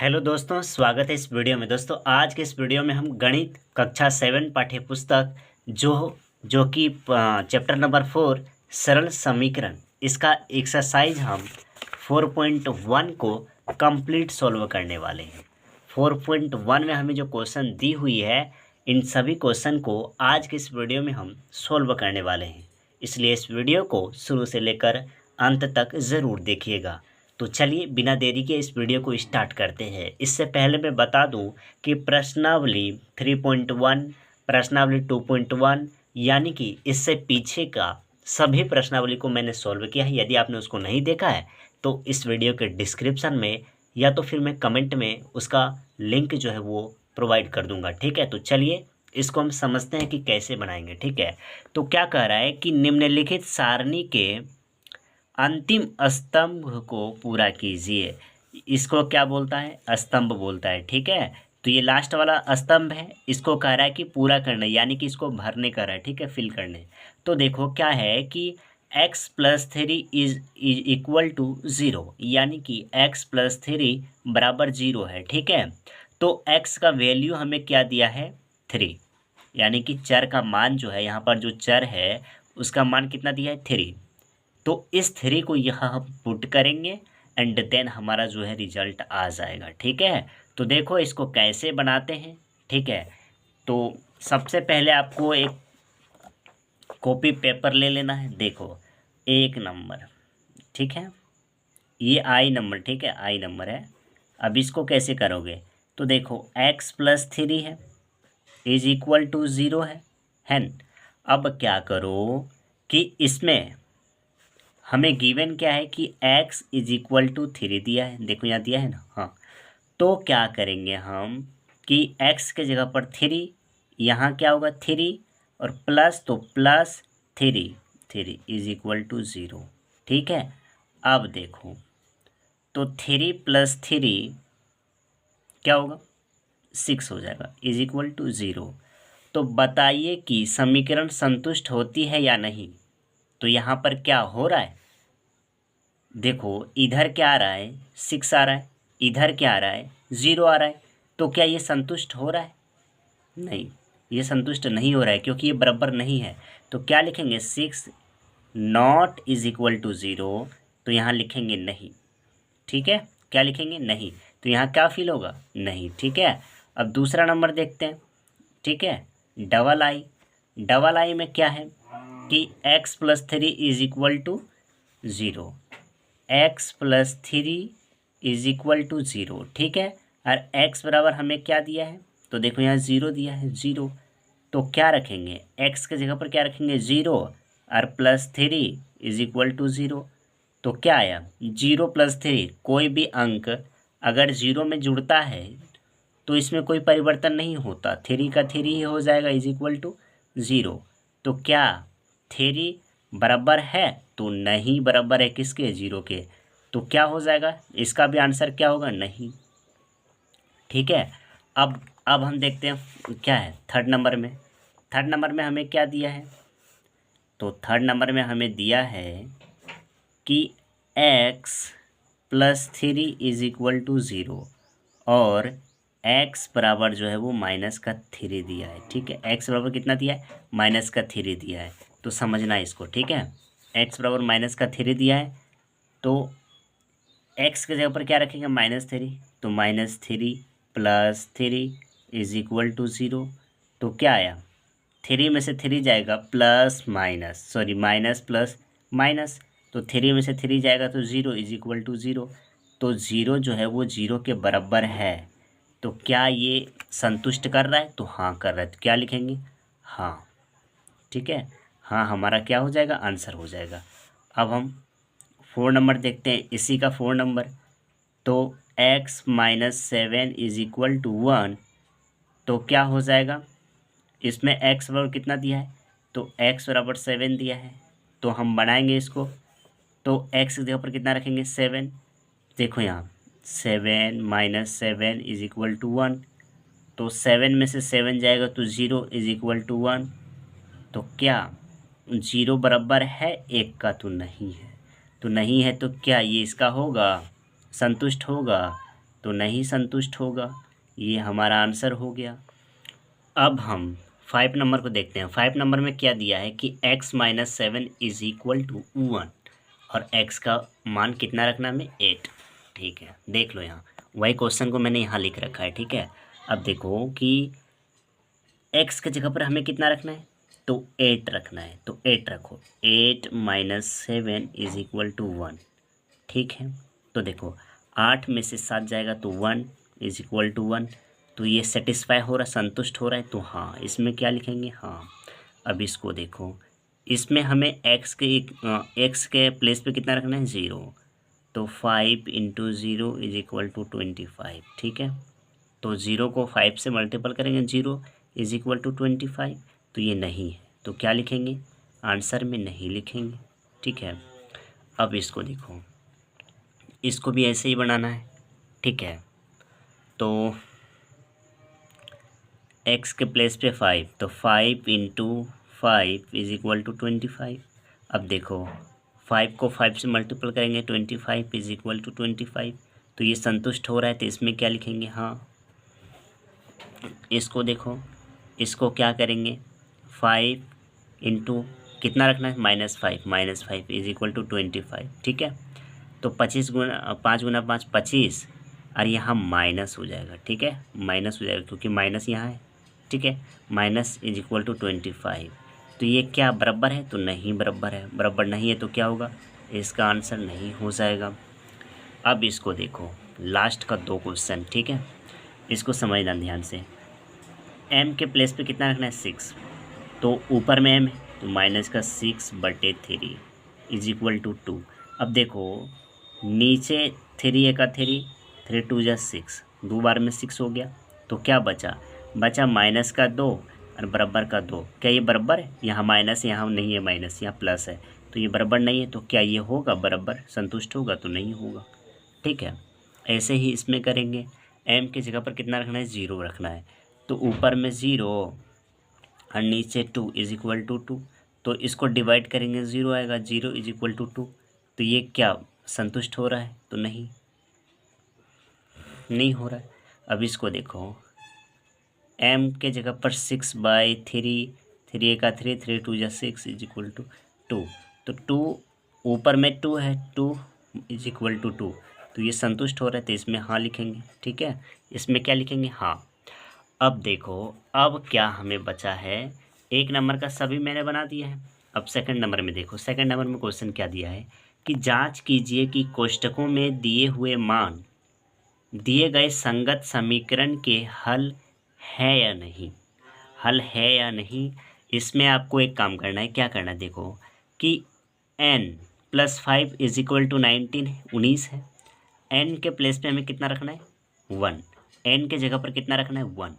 Hello दोस्तों, स्वागत है इस वीडियो में। दोस्तों आज के इस वीडियो में हम गणित कक्षा 7 पाठ्य पुस्तक जो कि चैप्टर नंबर 4 सरल समीकरण, इसका एक्सरसाइज हम 4.1 को कंप्लीट सॉल्व करने वाले हैं। 4.1 में हमें जो क्वेश्चन दी हुई है, इन सभी क्वेश्चन को आज के इस वीडियो में हम सॉल्व करने वाले हैं। इसलिए इस वीडियो को शुरू से लेकर अंत तक ज़रूर देखिएगा। तो चलिए बिना देरी के इस वीडियो को स्टार्ट करते हैं। इससे पहले मैं बता दूं कि प्रश्नावली 3.1, प्रश्नावली 2.1 यानी कि इससे पीछे का सभी प्रश्नावली को मैंने सॉल्व किया है। यदि आपने उसको नहीं देखा है तो इस वीडियो के डिस्क्रिप्शन में या तो फिर मैं कमेंट में उसका लिंक जो है वो प्रोवाइड कर दूंगा। ठीक है, तो चलिए इसको हम समझते हैं कि कैसे बनाएंगे। ठीक है, तो क्या कह रहा है कि निम्नलिखित सारणी के अंतिम स्तंभ को पूरा कीजिए। इसको क्या बोलता है? स्तंभ बोलता है। ठीक है, तो ये लास्ट वाला स्तंभ है, इसको कह रहा है कि पूरा करना, यानी कि इसको भरने का रहा है। ठीक है, फिल करने। तो देखो क्या है कि x+3 इज इक्वल टू 0, यानी कि x+3 बराबर 0 है। ठीक है, तो x का वैल्यू हमें क्या दिया है? 3, यानी कि चर का मान जो है, यहाँ पर जो चर है उसका मान कितना दिया है? 3। तो इस 3 को यहाँ हम पुट करेंगे एंड देन हमारा जो है रिजल्ट आ जाएगा। ठीक है, तो देखो इसको कैसे बनाते हैं। ठीक है, तो सबसे पहले आपको एक कॉपी पेपर ले लेना है। देखो 1 नंबर, ठीक है, ये आई नंबर, ठीक है, आई नंबर है। अब इसको कैसे करोगे? तो देखो x+3 है इज इक्वल टू 0 है न? अब क्या करो कि इसमें हमें गिवन क्या है कि x इज इक्वल टू 3 दिया है। देखो यहाँ दिया है ना। हाँ, तो क्या करेंगे हम कि x के जगह पर 3, यहाँ क्या होगा 3 और प्लस, तो प्लस 3 इज इक्वल टू 0। ठीक है, अब देखो तो 3 + 3 क्या होगा? 6 हो जाएगा, इज इक्वल टू 0। तो बताइए कि समीकरण संतुष्ट होती है या नहीं। तो यहाँ पर क्या हो रहा है? देखो इधर क्या आ रहा है? 6 आ रहा है, इधर क्या आ रहा है? 0 आ रहा है। तो क्या ये संतुष्ट हो रहा है? नहीं, ये संतुष्ट नहीं हो रहा है, क्योंकि ये बराबर नहीं है। तो क्या लिखेंगे? 6 नॉट इज इक्वल टू 0, तो यहाँ लिखेंगे नहीं। ठीक है, क्या लिखेंगे? नहीं। तो यहाँ क्या फिल होगा? नहीं। ठीक है, अब दूसरा नंबर देखते हैं। ठीक है, डबल आई में क्या है कि x+3 is equal to 0, x+3 is equal to 0। ठीक है, और x बराबर हमें क्या दिया है? तो देखो यहाँ 0 दिया है, 0। तो क्या रखेंगे? x के जगह पर क्या रखेंगे? 0 और +3 इज इक्वल टू 0। तो क्या आया? 0+3, कोई भी अंक अगर 0 में जुड़ता है तो इसमें कोई परिवर्तन नहीं होता, 3 का 3 ही हो जाएगा, इज इक्वल टू 0। तो क्या 3 बराबर है? तो नहीं बराबर है किसके? 0 के। तो क्या हो जाएगा? इसका भी आंसर क्या होगा? नहीं। ठीक है, अब हम देखते हैं क्या है थर्ड नंबर में। थर्ड नंबर में हमें क्या दिया है? तो थर्ड नंबर में हमें दिया है कि x+3 इज इक्वल टू 0 और x बराबर जो है वो -3 दिया है। ठीक है, x बराबर कितना दिया है? -3 दिया है। तो समझना इसको। ठीक है, x बराबर -3 दिया है, तो x के जगह पर क्या रखेंगे? -3, तो -3 + 3 इज इक्वल टू 0। तो क्या आया? 3 में से 3 जाएगा माइनस प्लस माइनस, तो 3 में से 3 जाएगा तो 0 इज इक्वल टू 0। तो 0 जो है वो 0 के बराबर है। तो क्या ये संतुष्ट कर रहा है? तो हाँ कर रहा है। तो क्या लिखेंगे? हाँ। ठीक है, हाँ हमारा क्या हो जाएगा? आंसर हो जाएगा। अब हम 4 नंबर देखते हैं, इसी का 4 नंबर। तो x-7 इज इक्वल टू 1, तो क्या हो जाएगा? इसमें x बराबर कितना दिया है? तो x बराबर 7 दिया है, तो हम बनाएंगे इसको। तो x की जगह पर कितना रखेंगे? 7। देखो यहाँ 7 - 7 इज इक्वल टू 1, तो 7 में से 7 जाएगा तो 0 इज इक्वल टू 1। तो क्या 0 बराबर है 1 का? तो नहीं है। तो नहीं है, तो क्या ये इसका होगा? संतुष्ट होगा? तो नहीं संतुष्ट होगा। ये हमारा आंसर हो गया। अब हम 5 नंबर को देखते हैं। 5 नंबर में क्या दिया है कि x minus 7 is equal to 1 और x का मान कितना रखना है हमें 8। ठीक है, देख लो यहाँ वही क्वेश्चन को मैंने यहाँ लिख रखा है। ठीक है, अब देखो कि x के जगह पर हमें कितना रखना है, तो 8 रखना है, तो 8 रखो। 8 माइनस 7 इज इक्वल टू 1। ठीक है, तो देखो 8 में से 7 जाएगा तो 1 इज इक्वल टू 1। तो ये सेटिस्फाई हो रहा, संतुष्ट हो रहा है, तो हाँ इसमें क्या लिखेंगे, हाँ। अब इसको देखो, इसमें हमें x के प्लेस पे कितना रखना है, 0। तो 5 इंटू 0 इज इक्वल टू 25। ठीक है, तो 0 को 5 से मल्टीपल करेंगे, 0 इज इक्वल टू 25। तो ये नहीं है, तो क्या लिखेंगे, आंसर में नहीं लिखेंगे। ठीक है, अब इसको देखो, इसको भी ऐसे ही बनाना है। ठीक है, तो x के प्लेस पे 5, तो 5 इंटू 5 इज इक्वल टू 25। अब देखो 5 को 5 से मल्टीपल करेंगे, 25 इज इक्वल टू 25। तो ये संतुष्ट हो रहा है, तो इसमें क्या लिखेंगे, हाँ। इसको देखो, इसको क्या करेंगे, 5 इंटू कितना रखना है, -5 इज इक्वल टू 25। ठीक है, तो 25 गुना 5 गुना 5 25, और यहाँ माइनस हो जाएगा। ठीक है, माइनस हो जाएगा क्योंकि माइनस यहाँ है। ठीक है, माइनस इज इक्वल टू 25। तो ये क्या बराबर है, तो नहीं बराबर है। बराबर नहीं है तो क्या होगा, इसका आंसर नहीं हो जाएगा। अब इसको देखो, लास्ट का 2 क्वेश्चन। ठीक है, इसको समझना ध्यान से। m के प्लेस पे कितना रखना है, 6। तो ऊपर में m है, तो माइनस का 6/3 इज इक्वल टू 2। अब देखो नीचे 3 का 3 2 जा 6, 2 बार में 6 हो गया। तो क्या बचा, माइनस का 2 और बराबर का 2। क्या ये बराबर है, यहाँ माइनस, यहाँ नहीं है माइनस, यहाँ प्लस है, तो ये बराबर नहीं है। तो क्या ये होगा बराबर, संतुष्ट होगा, तो नहीं होगा। ठीक है, ऐसे ही इसमें करेंगे। m की जगह पर कितना रखना है, 0 रखना है। तो ऊपर में 0 और नीचे 2 इज इक्वल टू 2। तो इसको डिवाइड करेंगे, 0 आएगा, 0 इज इक्वल टू 2। तो ये क्या संतुष्ट हो रहा है, तो नहीं हो रहा है। अब इसको देखो, m के जगह पर 6/3, 3 का 3 2 जा 6 इज इक्वल टू 2। तो 2 ऊपर में 2 है, 2 इज इक्वल टू 2। तो ये संतुष्ट हो रहा है, तो इसमें हाँ लिखेंगे। ठीक है, इसमें क्या लिखेंगे, हाँ। अब देखो, अब क्या हमें बचा है, 1 नंबर का सभी मैंने बना दिया है। अब सेकंड नंबर में देखो, सेकंड नंबर में क्वेश्चन क्या दिया है कि जांच कीजिए कि कोष्टकों में दिए हुए मान दिए गए संगत समीकरण के हल है या नहीं। हल है या नहीं, इसमें आपको एक काम करना है। क्या करना है, देखो कि n + 5 इज इक्वल टू 19 है, 19 है। n के प्लेस पे हमें कितना रखना है, 1। n के जगह पर कितना रखना है, 1।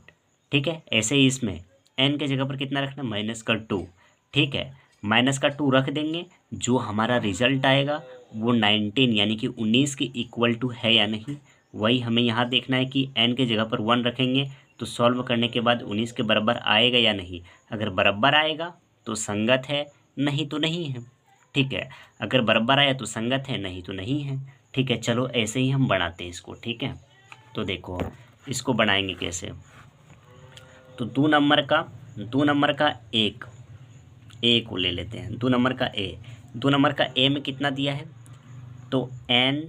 ठीक है, ऐसे ही इसमें n के जगह पर कितना रखना है, -2। ठीक है, -2 रख देंगे, जो हमारा रिजल्ट आएगा वो 19 यानी कि 19 के इक्वल टू है या नहीं, वही हमें यहाँ देखना है कि n के जगह पर 1 रखेंगे तो सॉल्व करने के बाद 19 के बराबर आएगा या नहीं। अगर बराबर आएगा तो संगत है, नहीं तो नहीं है। ठीक है, अगर बराबर आया तो संगत है, नहीं तो नहीं है। ठीक है, चलो ऐसे ही हम बनाते हैं इसको। ठीक है, तो देखो इसको बनाएंगे कैसे। तो 2 नंबर का ए को ले लेते हैं। 2 नंबर का ए में कितना दिया है, तो n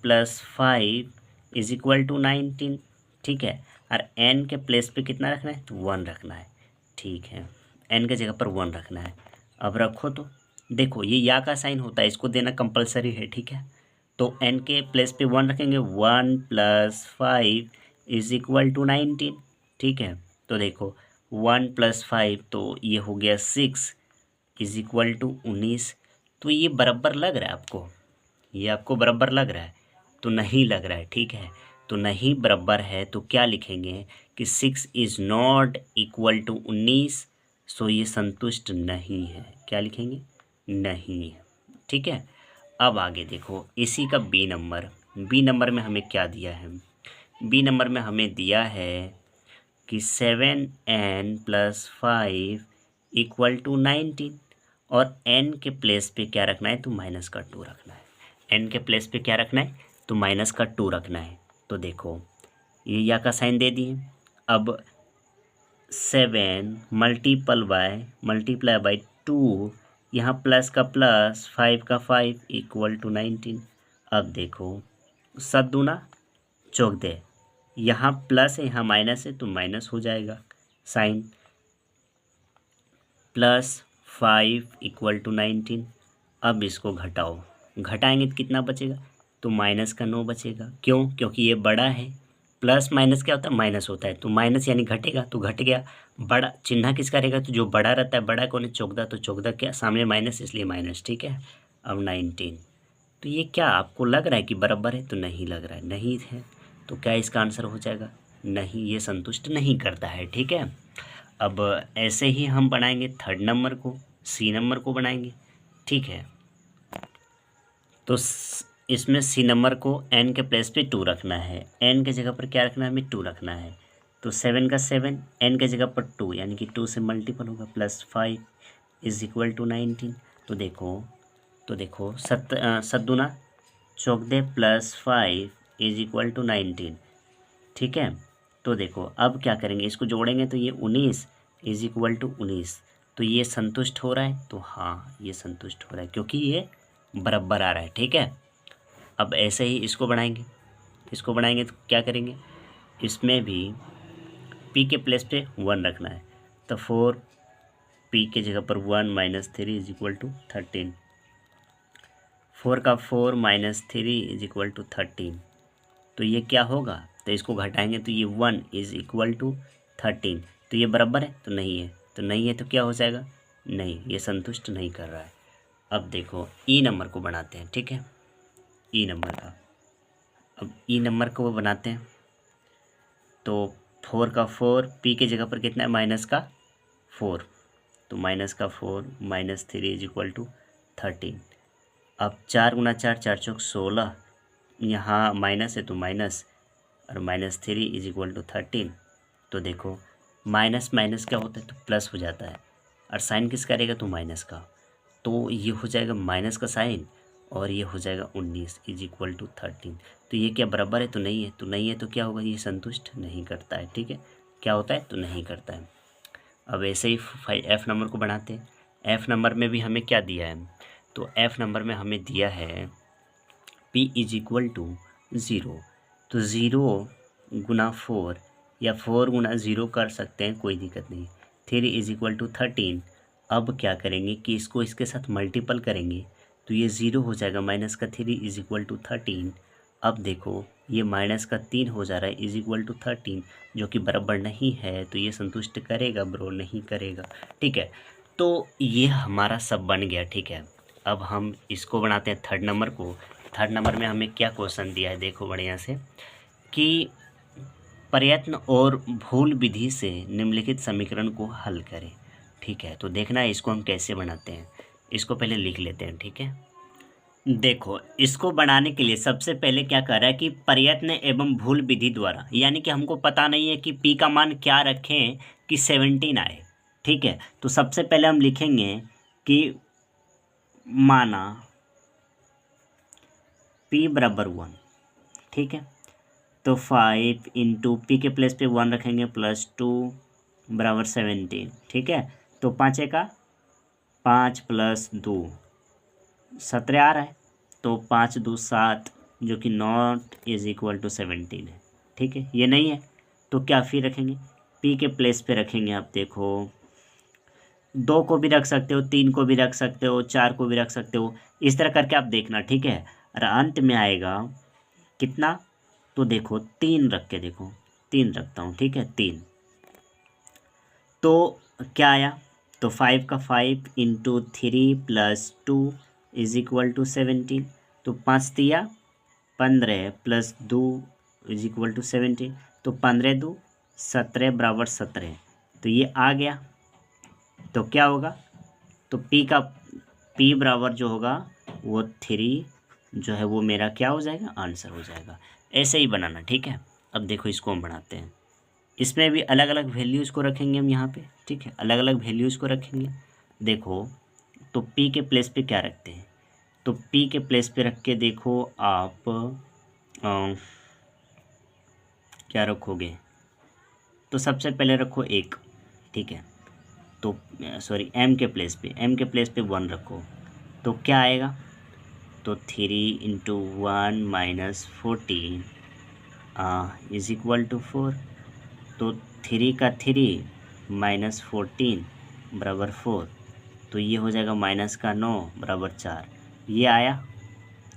+ 5 इज इक्वल टू 19। ठीक है, और n के प्लेस पे कितना रखना है, तो 1 रखना है। ठीक है, n के जगह पर 1 रखना है। अब रखो, तो देखो ये या का साइन होता है, इसको देना कंपलसरी है। ठीक है, तो n के प्लेस पे 1 रखेंगे, 1 + 5 इज इक्वल टू 19। ठीक है, तो देखो 1 + 5 तो ये हो गया 6 इज इक्वल टू 19। तो ये बराबर लग रहा है आपको, ये आपको बराबर लग रहा है, तो नहीं लग रहा है। ठीक है, तो नहीं बराबर है, तो क्या लिखेंगे कि 6 इज़ नॉट इक्वल टू 19। सो ये संतुष्ट नहीं है। क्या लिखेंगे, नहीं है। ठीक है, अब आगे देखो इसी का बी नंबर में हमें क्या दिया है। बी नंबर में हमें दिया है कि 7n + 5 इक्वल टू 19, और n के प्लेस पे क्या रखना है, तो -2 रखना है। n के प्लेस पे क्या रखना है, तो -2 रखना है। तो देखो ये या का साइन दे दिए। अब 7 मल्टीप्लाई बाई 2, यहाँ प्लस का प्लस 5 का 5 इक्वल टू 19। अब देखो 7 दूना 14, यहाँ प्लस है यहाँ माइनस है तो माइनस हो जाएगा साइन। Plus 5 equal to 19। अब इसको घटाओ, घटाएंगे तो कितना बचेगा, तो माइनस का 9 बचेगा। क्यों? क्योंकि ये बड़ा है। प्लस माइनस क्या होता है, माइनस होता है, तो माइनस यानी घटेगा तो घट गया। बड़ा चिन्ह किसका रहेगा, तो जो बड़ा रहता है, बड़ा कौन है, 14, तो 14 क्या सामने माइनस, इसलिए माइनस। ठीक है। अब 19, तो ये क्या आपको लग रहा है कि बराबर है, तो नहीं लग रहा है, नहीं है, तो क्या इसका आंसर हो जाएगा, नहीं, ये संतुष्ट नहीं करता है। ठीक है। अब ऐसे ही हम बनाएंगे थर्ड नंबर को, सी नंबर को बनाएंगे। ठीक है। तो इसमें सी नंबर को n के प्लेस पे 2 रखना है, n के जगह पर क्या रखना है, हमें 2 रखना है। तो 7 का 7 n के जगह पर 2 यानी कि 2 से मल्टीपल होगा, प्लस 5 इज इक्वल टू 19। तो देखो 7 दूना 14 प्लस 5 इज इक्वल टू 19। ठीक है। तो देखो अब क्या करेंगे, इसको जोड़ेंगे तो ये 19 इज इक्वल टू 19। तो ये संतुष्ट हो रहा है, तो हाँ ये संतुष्ट हो रहा है क्योंकि ये बराबर आ रहा है। ठीक है। अब ऐसे ही इसको बनाएंगे तो क्या करेंगे, इसमें भी p के प्लेस पे 1 रखना है। तो 4 p के जगह पर 1 माइनस 3 इज इक्वल टू 13। 4 का 4 माइनस 3 इज इक्वल टू 13। तो ये क्या होगा, तो इसको घटाएंगे तो ये 1 इज इक्वल टू 13। तो ये बराबर है, तो नहीं है, तो क्या हो जाएगा, नहीं, ये संतुष्ट नहीं कर रहा है। अब देखो ई नंबर को बनाते हैं। ठीक है। ई नंबर का, अब ई नंबर को वो बनाते हैं। तो 4 का 4 p के जगह पर कितना है, माइनस का 4, तो माइनस का 4 माइनस 3 इज इक्वल टू 13। अब 4 गुना 4 4 चौक 16, यहाँ माइनस है तो माइनस, और माइनस 3 इज इक्वल टू 13। तो देखो माइनस माइनस क्या होता है, तो प्लस हो जाता है, और साइन किसका रहेगा, तो माइनस का। तो ये हो जाएगा माइनस का साइन, और ये हो जाएगा 19 इज इक्वल टू 13। तो ये क्या बराबर है, तो नहीं है, तो क्या होगा, ये संतुष्ट नहीं करता है। ठीक है। क्या होता है, तो नहीं करता है। अब ऐसे ही एफ़ नंबर को बनाते हैं। एफ़ नंबर में भी हमें क्या दिया है, तो एफ़ नंबर में हमें दिया है p इज इक्वल टू 0। तो 0 गुना 4 या 4 गुना 0 कर सकते हैं, कोई दिक्कत नहीं। 3 इज इक्वल टू 13। अब क्या करेंगे कि इसको इसके साथ मल्टीपल करेंगे तो ये 0 हो जाएगा, माइनस का 3 इज इक्वल टू 13। अब देखो ये माइनस का 3 हो जा रहा है इज इक्वल टू 13, जो कि बराबर नहीं है, तो ये संतुष्ट करेगा ब्रो, नहीं करेगा। ठीक है। तो ये हमारा सब बन गया। ठीक है। अब हम इसको बनाते हैं थर्ड नंबर को। थर्ड नंबर में हमें क्या क्वेश्चन दिया है, देखो बढ़िया से, कि प्रयत्न और भूल विधि से निम्नलिखित समीकरण को हल करें। ठीक है। तो देखना है इसको हम कैसे बनाते हैं, इसको पहले लिख लेते हैं। ठीक है। देखो इसको बनाने के लिए सबसे पहले क्या कर रहा है कि प्रयत्न एवं भूल विधि द्वारा, यानी कि हमको पता नहीं है कि p का मान क्या रखें कि 17 आए। ठीक है। तो सबसे पहले हम लिखेंगे कि माना p बराबर 1। ठीक है। तो 5 इंटू पी के प्लेस पे 1 रखेंगे, प्लस 2 बराबर 17। ठीक है। तो 5 का 5 प्लस 2 17 आ रहा है, तो 5 2 7, जो कि नॉट इज इक्वल टू 17 है। ठीक है। ये नहीं है तो क्या फिर रखेंगे, p के प्लेस पे रखेंगे। आप देखो 2 को भी रख सकते हो, 3 को भी रख सकते हो, 4 को भी रख सकते हो, इस तरह करके आप देखना। ठीक है। और अंत में आएगा कितना, तो देखो 3 रख के देखो, 3 रखता हूँ। ठीक है। 3 तो क्या आया, तो 5 का 5 into 3 plus 2 is equal to 17। तो 5 दिया 15 प्लस 2 इज इक्वल टू 17। तो 15 2 17 बराबर 17। तो ये आ गया। तो क्या होगा, तो p बराबर जो होगा वो 3 जो है वो मेरा क्या हो जाएगा, आंसर हो जाएगा। ऐसे ही बनाना। ठीक है। अब देखो इसको हम बनाते हैं, इसमें भी अलग अलग वैल्यूज़ को रखेंगे हम यहाँ पे। ठीक है। अलग अलग वैल्यूज़ को रखेंगे। देखो तो p के प्लेस पे क्या रखते हैं, तो p के प्लेस पे रख के देखो आप क्या रखोगे? तो सबसे पहले रखो 1, ठीक है। तो सॉरी, एम के प्लेस पे 1 रखो, तो क्या आएगा? तो 3 × 1 - 14 इज इक्वल टू 4। तो 3 का 3 - 14 बराबर 4। तो ये हो जाएगा -9 बराबर 4। ये आया?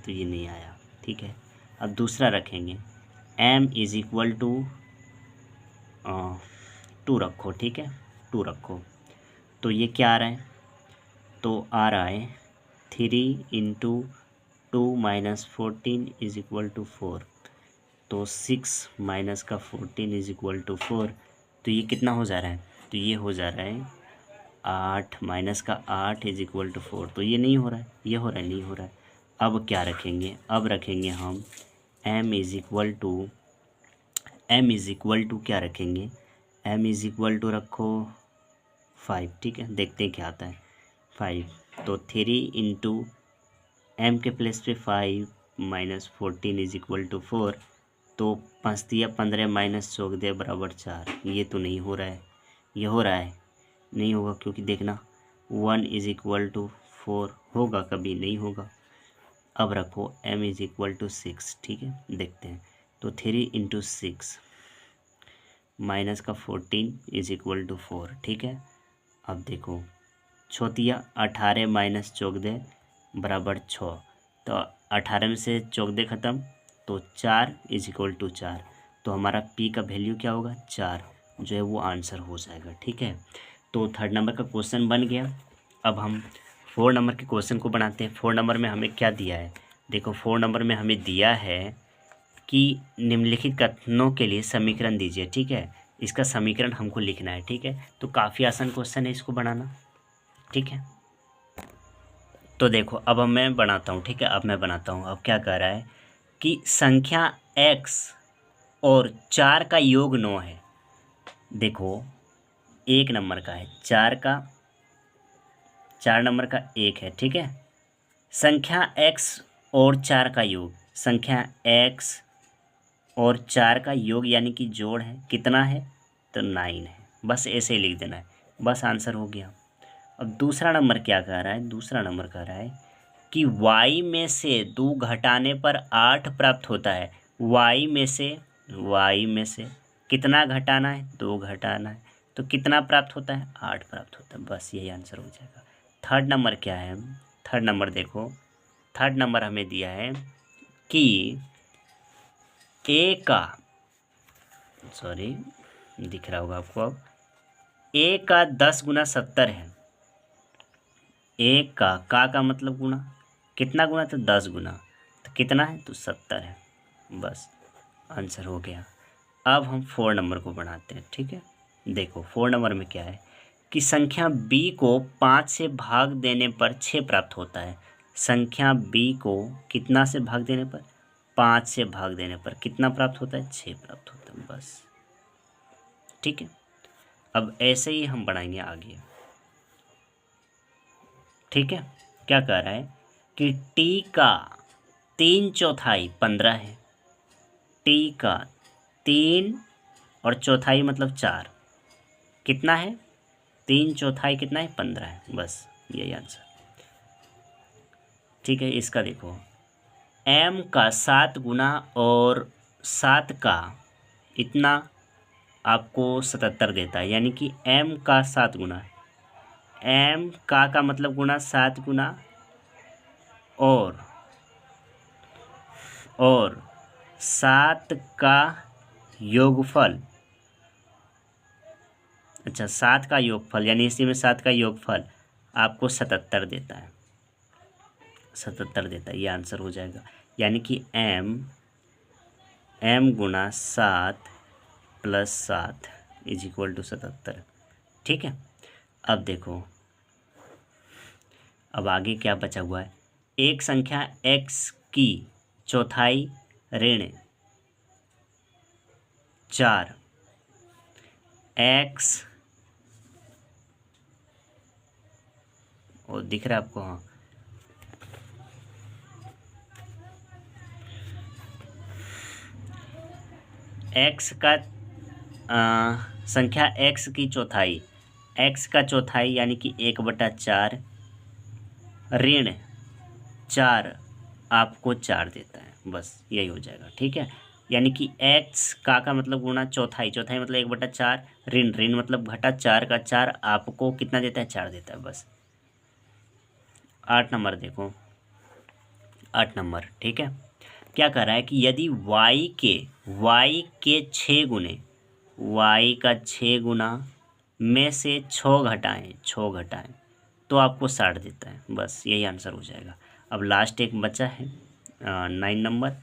तो ये नहीं आया, ठीक है। अब दूसरा रखेंगे, m इज इक्वल टू 2 रखो, ठीक है, 2 रखो। तो ये क्या आ रहा है? तो आ रहा है 3 × 2 - 14 इज इक्वल टू 4। तो 6 माइनस का 14 इज इक्वल टू 4। तो ये कितना हो जा रहा है? तो ये हो जा रहा है 8 माइनस का 8 इज इक्वल टू 4। तो ये नहीं हो रहा है, ये हो रहा है, नहीं हो रहा है। अब क्या रखेंगे? अब रखेंगे हम m इज इक्वल टू क्या रखेंगे? m इज इक्वल टू रखो 5, ठीक है। देखते हैं क्या आता है। 5, तो 3 × m के प्लेस पे 5 - 14 इज इक्वल टू 4। तो 5 दिया 15 माइनस 4 दिया बराबर 4। ये तो नहीं हो रहा है, ये हो रहा है? नहीं होगा, क्योंकि देखना 1 इज इक्वल टू 4 होगा, कभी नहीं होगा। अब रखो m इज इक्वल टू 6, ठीक है, देखते हैं। तो 3 × 6 माइनस का 14 इज इक्वल टू 4, ठीक है। अब देखो, छोतिया 18 माइनस 14 बराबर 6। तो 18 में से 14 ख़त्म, तो 4 इज इक्वल टू 4। तो हमारा p का वैल्यू क्या होगा? 4, जो है वो आंसर हो जाएगा, ठीक है। तो 3rd नंबर का क्वेश्चन बन गया। अब हम 4 नंबर के क्वेश्चन को बनाते हैं। 4 नंबर में हमें क्या दिया है? देखो, 4 नंबर में हमें दिया है कि निम्नलिखित कथनों के लिए समीकरण दीजिए, ठीक है। इसका समीकरण हमको लिखना है, ठीक है। तो काफ़ी आसान क्वेश्चन है इसको बनाना, ठीक है। तो देखो, अब मैं बनाता हूँ, ठीक है। अब मैं बनाता हूँ। अब क्या कह रहा है कि संख्या x और 4 का योग 9 है। देखो, 1 नंबर का है, 4 नंबर का 1 है, ठीक है। संख्या x और 4 का योग, संख्या x और 4 का योग यानी कि जोड़ है, कितना है? तो 9 है। बस ऐसे ही लिख देना है, बस आंसर हो गया। अब दूसरा नंबर क्या कह रहा है? दूसरा नंबर कह रहा है कि y में से 2 घटाने पर 8 प्राप्त होता है। y में से कितना घटाना है? 2 घटाना है। तो कितना प्राप्त होता है? 8 प्राप्त होता है। बस यही आंसर हो जाएगा। 3rd नंबर क्या है? 3rd नंबर देखो, 3rd नंबर हमें दिया है कि a का, सॉरी दिख रहा होगा आपको, अब a का 10 × 70 है। a का मतलब गुना, कितना गुना? तो 10 गुना। तो कितना है? तो 70 है। बस आंसर हो गया। अब हम 4 नंबर को बनाते हैं, ठीक है। देखो, 4 नंबर में क्या है कि संख्या b को 5 से भाग देने पर 6 प्राप्त होता है। संख्या b को कितना से भाग देने पर? 5 से भाग देने पर कितना प्राप्त होता है? 6 प्राप्त होता है, बस, ठीक है। अब ऐसे ही हम बढ़ाएंगे आगे, ठीक है। क्या कह रहा है कि t का 3/4 15 है। t का 3 और चौथाई मतलब 4, कितना है? 3/4 कितना है? 15 है। बस यही आंसर, ठीक है। इसका देखो, m का 7 गुना और 7 का इतना आपको 77 देता है, यानी कि m का 7 गुना, m का मतलब गुना 7 गुना और 7 का योगफल। अच्छा, 7 का योगफल, यानी इसी में 7 का योगफल आपको 77 देता है, 77 देता है। ये आंसर हो जाएगा, यानी कि m गुना 7 + 7 इज इक्वल टू 77, ठीक है। अब देखो, अब आगे क्या बचा हुआ है? एक संख्या x की चौथाई ऋण 4 x, और दिख रहा है आपको? हाँ, एक्स का संख्या एक्स की चौथाई, एक्स का चौथाई यानी कि 1/4 ऋण 4 आपको 4 देता है, बस यही हो जाएगा। ठीक है, यानी कि एक्स का मतलब गुणा चौथाई, चौथाई मतलब 1/4 ऋण, ऋण मतलब घटा 4 का 4 आपको कितना देता है, 4 देता है बस। 8 नंबर देखो, 8 नंबर। ठीक है, क्या कर रहा है कि यदि y के 6 गुने, y का 6 गुना में से 6 घटाएं तो आपको 60 देता है, बस यही आंसर हो जाएगा। अब लास्ट एक बचा है 9 नंबर।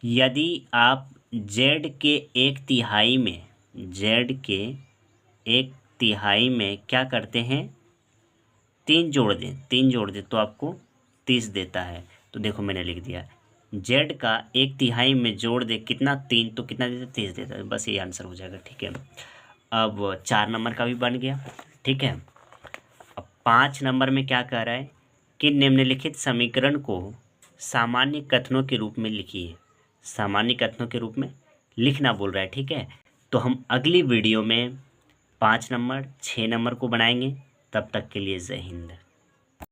यदि आप z के 1/3 में, z के 1/3 में क्या करते हैं, 3 जोड़ दें तो आपको 30 देता है। तो देखो मैंने लिख दिया, z का 1/3 में जोड़ दे कितना, 3, तो कितना देता है, 30 देता है, बस ये आंसर हो जाएगा। ठीक है, अब 4 नंबर का भी बन गया। ठीक है, अब 5 नंबर में क्या कह रहा है कि निम्नलिखित समीकरण को सामान्य कथनों के रूप में लिखिए, सामान्य कथनों के रूप में लिखना बोल रहा है। ठीक है, तो हम अगली वीडियो में 5 नंबर 6 नंबर को बनाएंगे। तब तक के लिए जय हिंद।